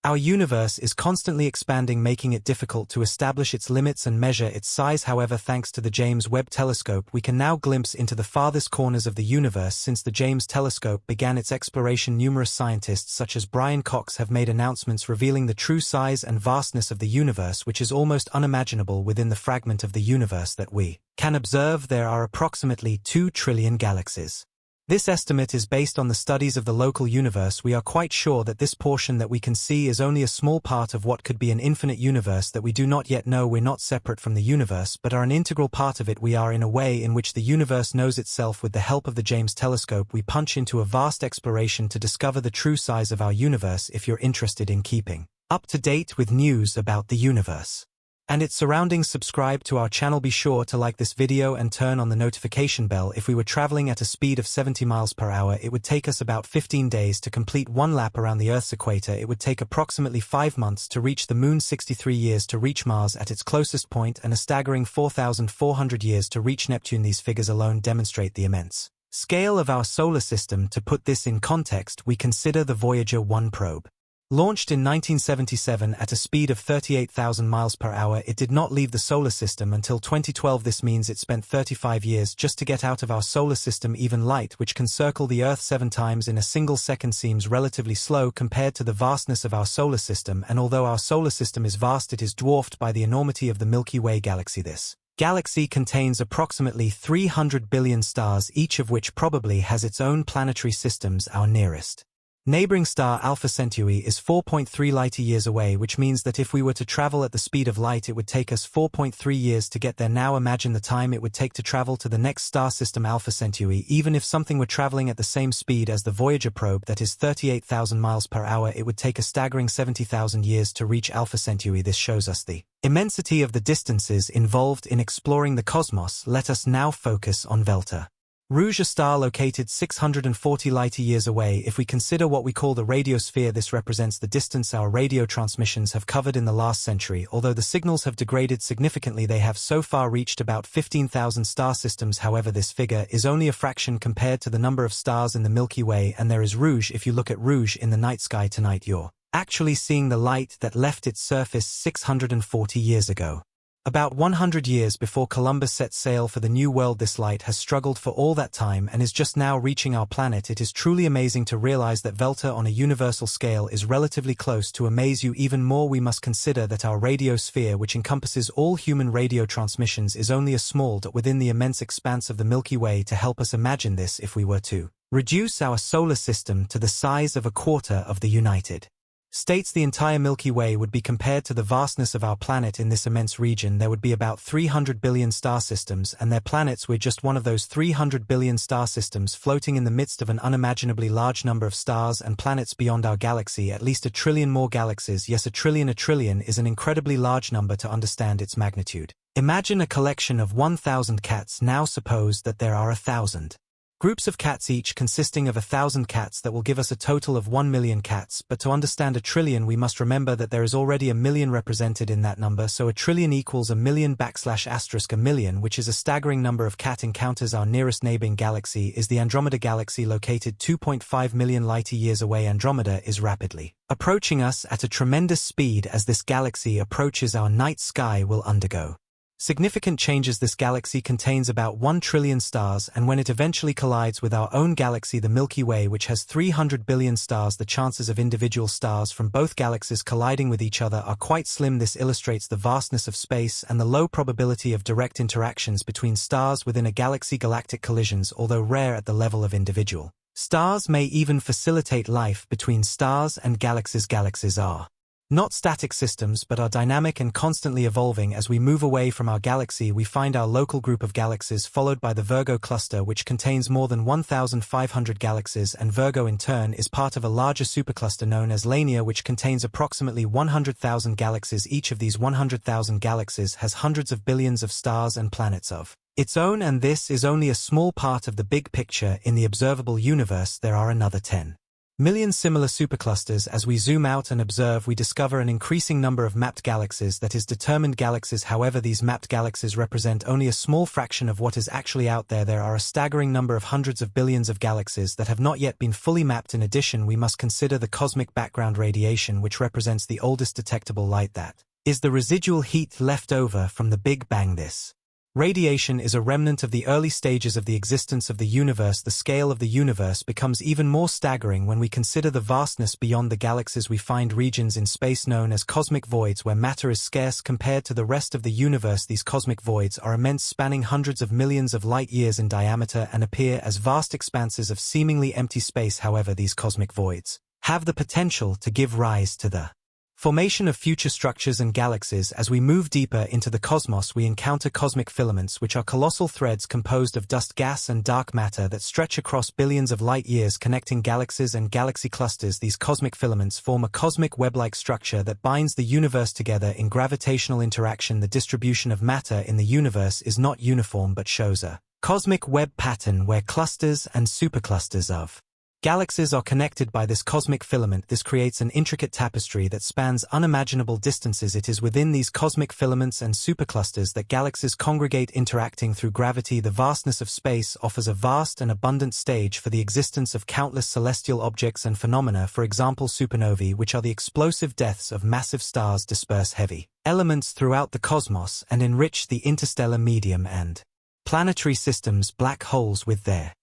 Our universe is constantly expanding, making it difficult to establish its limits and measure its size. However, thanks to the James Webb Telescope, we can now glimpse into the farthest corners of the universe. Since the James Telescope began its exploration, numerous scientists such as Brian Cox have made announcements revealing the true size and vastness of the universe, which is almost unimaginable within the fragment of the universe that we can observe. There are approximately 2 trillion galaxies. This estimate is based on the studies of the local universe. We are quite sure that this portion that we can see is only a small part of what could be an infinite universe that we do not yet know. We're not separate from the universe, but are an integral part of it. We are in a way in which the universe knows itself. With the help of the James Telescope, we punch into a vast exploration to discover the true size of our universe. If you're interested in keeping up to date with news about the universe and its surroundings, subscribe to our channel. Be sure to like this video and turn on the notification bell. If we were traveling at a speed of 70 miles per hour, it would take us about 15 days to complete one lap around the Earth's equator. It would take approximately 5 months to reach the Moon, 63 years to reach Mars at its closest point, and a staggering 4,400 years to reach Neptune. These figures alone demonstrate the immense scale of our solar system. To put this in context, we consider the Voyager 1 probe. Launched in 1977 at a speed of 38,000 miles per hour, it did not leave the solar system until 2012. This means it spent 35 years just to get out of our solar system. Even light, which can circle the Earth 7 times in a single second, seems relatively slow compared to the vastness of our solar system. And although our solar system is vast, it is dwarfed by the enormity of the Milky Way galaxy. This galaxy contains approximately 300 billion stars, each of which probably has its own planetary systems. Our nearest neighboring star, Alpha Centauri, is 4.3 light-years away, which means that if we were to travel at the speed of light, it would take us 4.3 years to get there. Now imagine the time it would take to travel to the next star system, Alpha Centauri. Even if something were traveling at the same speed as the Voyager probe, that is 38,000 miles per hour, it would take a staggering 70,000 years to reach Alpha Centauri. This shows us the immensity of the distances involved in exploring the cosmos. Let us now focus on Delta Rouge, a star located 640 light-years away. If we consider what we call the radiosphere, this represents the distance our radio transmissions have covered in the last century. Although the signals have degraded significantly, they have so far reached about 15,000 star systems. However, this figure is only a fraction compared to the number of stars in the Milky Way, and there is Rouge. If you look at Rouge in the night sky tonight, you're actually seeing the light that left its surface 640 years ago. About 100 years before Columbus set sail for the New World, this light has struggled for all that time and is just now reaching our planet. It is truly amazing to realize that Delta on a universal scale is relatively close. To amaze you even more, we must consider that our radiosphere, which encompasses all human radio transmissions, is only a small dot within the immense expanse of the Milky Way. To help us imagine this, if we were to reduce our solar system to the size of a quarter of the United States, the entire Milky Way would be compared to the vastness of our planet. In this immense region, there would be about 300 billion star systems and their planets. We're just one of those 300 billion star systems floating in the midst of an unimaginably large number of stars and planets beyond our galaxy. At least 1 trillion more galaxies. Yes, 1 trillion. 1 trillion is an incredibly large number to understand its magnitude. Imagine a collection of 1,000 cats. Now suppose that there are 1,000 groups of cats, each consisting of 1,000 cats. That will give us a total of 1 million cats. But to understand 1 trillion, we must remember that there is already 1 million represented in that number. So 1 trillion equals 1 million / a million, which is a staggering number of cat encounters. Our nearest neighboring galaxy is the Andromeda Galaxy, located 2.5 million light-years away. Andromeda is rapidly approaching us at a tremendous speed. As this galaxy approaches, our night sky will undergo significant changes. This galaxy contains about 1 trillion stars, and when it eventually collides with our own galaxy, the Milky Way, which has 300 billion stars, the chances of individual stars from both galaxies colliding with each other are quite slim. This illustrates the vastness of space and the low probability of direct interactions between stars within a galaxy. Galactic collisions, although rare at the level of individual stars, may even facilitate life between stars and galaxies. Galaxies are not static systems, but are dynamic and constantly evolving. As we move away from our galaxy, we find our local group of galaxies, followed by the Virgo cluster, which contains more than 1,500 galaxies, and Virgo in turn is part of a larger supercluster known as Lania, which contains approximately 100,000 galaxies. Each of these 100,000 galaxies has hundreds of billions of stars and planets of its own, and this is only a small part of the big picture. In the observable universe, there are another 10 million similar superclusters. As we zoom out and observe, we discover an increasing number of mapped galaxies, that is, determined galaxies. However, these mapped galaxies represent only a small fraction of what is actually out there. There are a staggering number of hundreds of billions of galaxies that have not yet been fully mapped. In addition, we must consider the cosmic background radiation, which represents the oldest detectable light that is the residual heat left over from the Big Bang. This radiation is a remnant of the early stages of the existence of the universe. The scale of the universe becomes even more staggering when we consider the vastness beyond the galaxies. We find regions in space known as cosmic voids where matter is scarce compared to the rest of the universe. These cosmic voids are immense, spanning hundreds of millions of light-years in diameter and appear as vast expanses of seemingly empty space. However, these cosmic voids have the potential to give rise to the formation of future structures and galaxies. As we move deeper into the cosmos, we encounter cosmic filaments, which are colossal threads composed of dust, gas, and dark matter that stretch across billions of light-years, connecting galaxies and galaxy clusters. These cosmic filaments form a cosmic web-like structure that binds the universe together in gravitational interaction. The distribution of matter in the universe is not uniform but shows a cosmic web pattern where clusters and superclusters of galaxies are connected by this cosmic filament. This creates an intricate tapestry that spans unimaginable distances. It is within these cosmic filaments and superclusters that galaxies congregate, interacting through gravity. The vastness of space offers a vast and abundant stage for the existence of countless celestial objects and phenomena. For example, supernovae, which are the explosive deaths of massive stars, disperse heavy elements throughout the cosmos and enrich the interstellar medium. And planetary systems, black holes, with their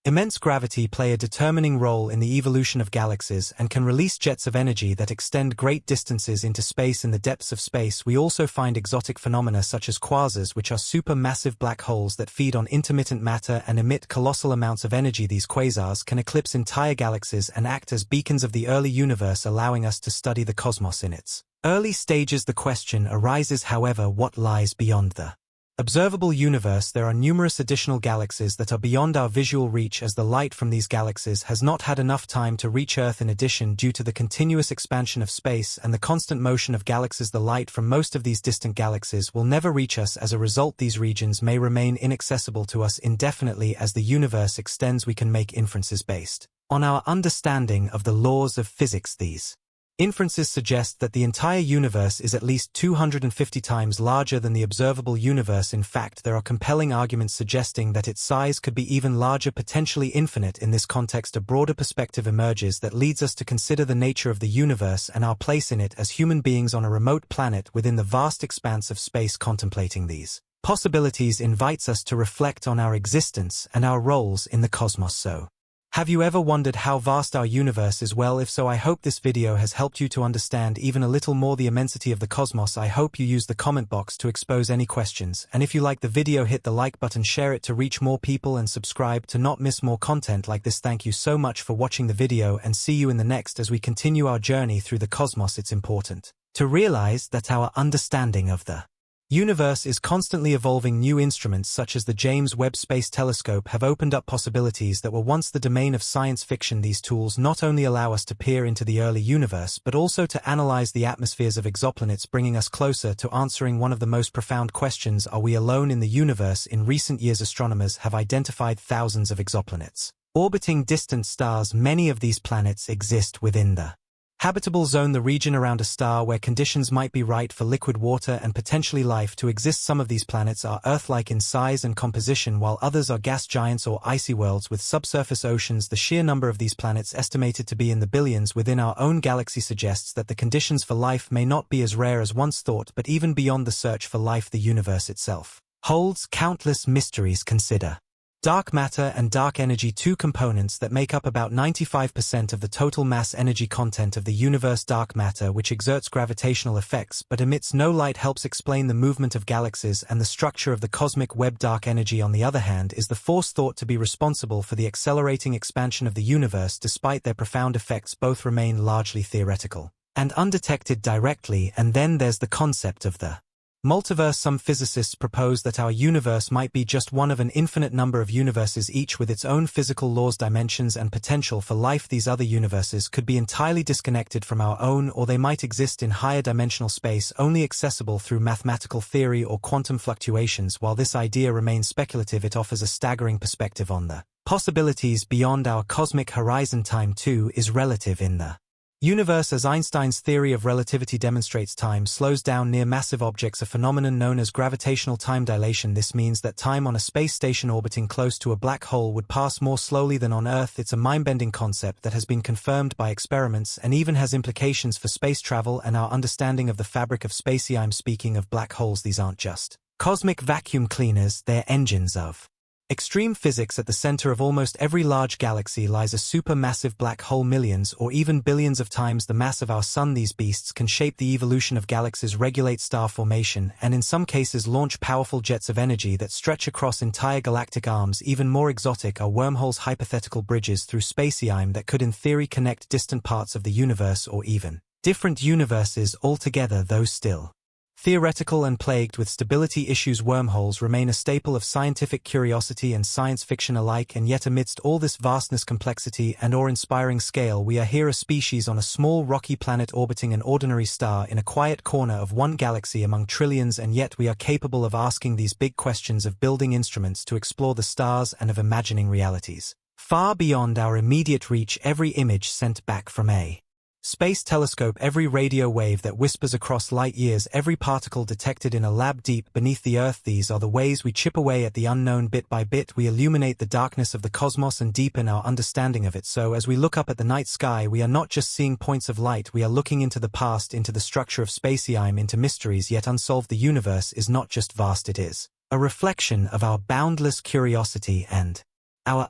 immense gravity, play a determining role in the evolution of galaxies and can release jets of energy that extend great distances into space. In the depths of space, we also find exotic phenomena such as quasars, which are supermassive black holes that feed on intermittent matter and emit colossal amounts of energy. These quasars can eclipse entire galaxies and act as beacons of the early universe, allowing us to study the cosmos in its early stages. The question arises, however, what lies beyond the observable universe? There are numerous additional galaxies that are beyond our visual reach, as the light from these galaxies has not had enough time to reach Earth. In addition, due to the continuous expansion of space and the constant motion of galaxies, the light from most of these distant galaxies will never reach us. As a result, these regions may remain inaccessible to us indefinitely. As the universe extends, we can make inferences based on our understanding of the laws of physics. These inferences suggest that the entire universe is at least 250 times larger than the observable universe. In fact, there are compelling arguments suggesting that its size could be even larger, potentially infinite. In this context, a broader perspective emerges that leads us to consider the nature of the universe and our place in it as human beings on a remote planet within the vast expanse of space. Contemplating these possibilities invites us to reflect on our existence and our roles in the cosmos. So, have you ever wondered how vast our universe is? Well, if so, I hope this video has helped you to understand even a little more the immensity of the cosmos. I hope you use the comment box to expose any questions, and if you like the video, hit the like button, share it to reach more people, and subscribe to not miss more content like this. Thank you so much for watching the video, and see you in the next as we continue our journey through the cosmos. It's important to realize that our understanding of the universe is constantly evolving. New instruments such as the James Webb Space Telescope have opened up possibilities that were once the domain of science fiction. These tools not only allow us to peer into the early universe but also to analyze the atmospheres of exoplanets, bringing us closer to answering one of the most profound questions: are we alone in the universe? In recent years, astronomers have identified thousands of exoplanets orbiting distant stars. Many of these planets exist within the habitable zone, the region around a star where conditions might be right for liquid water and potentially life to exist. Some of these planets are Earth-like in size and composition, while others are gas giants or icy worlds with subsurface oceans. The sheer number of these planets, estimated to be in the billions within our own galaxy, suggests that the conditions for life may not be as rare as once thought. But even beyond the search for life, the universe itself holds countless mysteries. Consider dark matter and dark energy, two components that make up about 95% of the total mass energy content of the universe. Dark matter, which exerts gravitational effects but emits no light, helps explain the movement of galaxies and the structure of the cosmic web. Dark energy, on the other hand, is the force thought to be responsible for the accelerating expansion of the universe. Despite their profound effects, both remain largely theoretical and undetected directly. And then there's the concept of the Multiverse. Some physicists propose that our universe might be just one of an infinite number of universes, each with its own physical laws, dimensions, and potential for life. These other universes could be entirely disconnected from our own, or they might exist in higher dimensional space, only accessible through mathematical theory or quantum fluctuations. While this idea remains speculative, it offers a staggering perspective on the possibilities beyond our cosmic horizon. Time, too, is relative in the universe. As Einstein's theory of relativity demonstrates, time slows down near massive objects, a phenomenon known as gravitational time dilation. This means that time on a space station orbiting close to a black hole would pass more slowly than on Earth. It's a mind-bending concept that has been confirmed by experiments and even has implications for space travel and our understanding of the fabric of space-time. Speaking of black holes, these aren't just cosmic vacuum cleaners, they're engines of extreme physics. At the center of almost every large galaxy lies a supermassive black hole, millions or even billions of times the mass of our sun. These beasts can shape the evolution of galaxies, regulate star formation, and in some cases launch powerful jets of energy that stretch across entire galactic arms. Even more exotic are wormholes, hypothetical bridges through space-time that could in theory connect distant parts of the universe or even different universes altogether. Though still theoretical and plagued with stability issues, wormholes remain a staple of scientific curiosity and science fiction alike. And yet amidst all this vastness, complexity, and awe-inspiring scale, we are here, a species on a small rocky planet orbiting an ordinary star in a quiet corner of one galaxy among trillions, and yet we are capable of asking these big questions, of building instruments to explore the stars, and of imagining realities far beyond our immediate reach. Every image sent back from a space telescope, every radio wave that whispers across light years, every particle detected in a lab deep beneath the Earth, these are the ways we chip away at the unknown. Bit by bit, we illuminate the darkness of the cosmos and deepen our understanding of it. So as we look up at the night sky, we are not just seeing points of light, we are looking into the past, into the structure of space-time, into mysteries yet unsolved. The universe is not just vast, it is a reflection of our boundless curiosity and our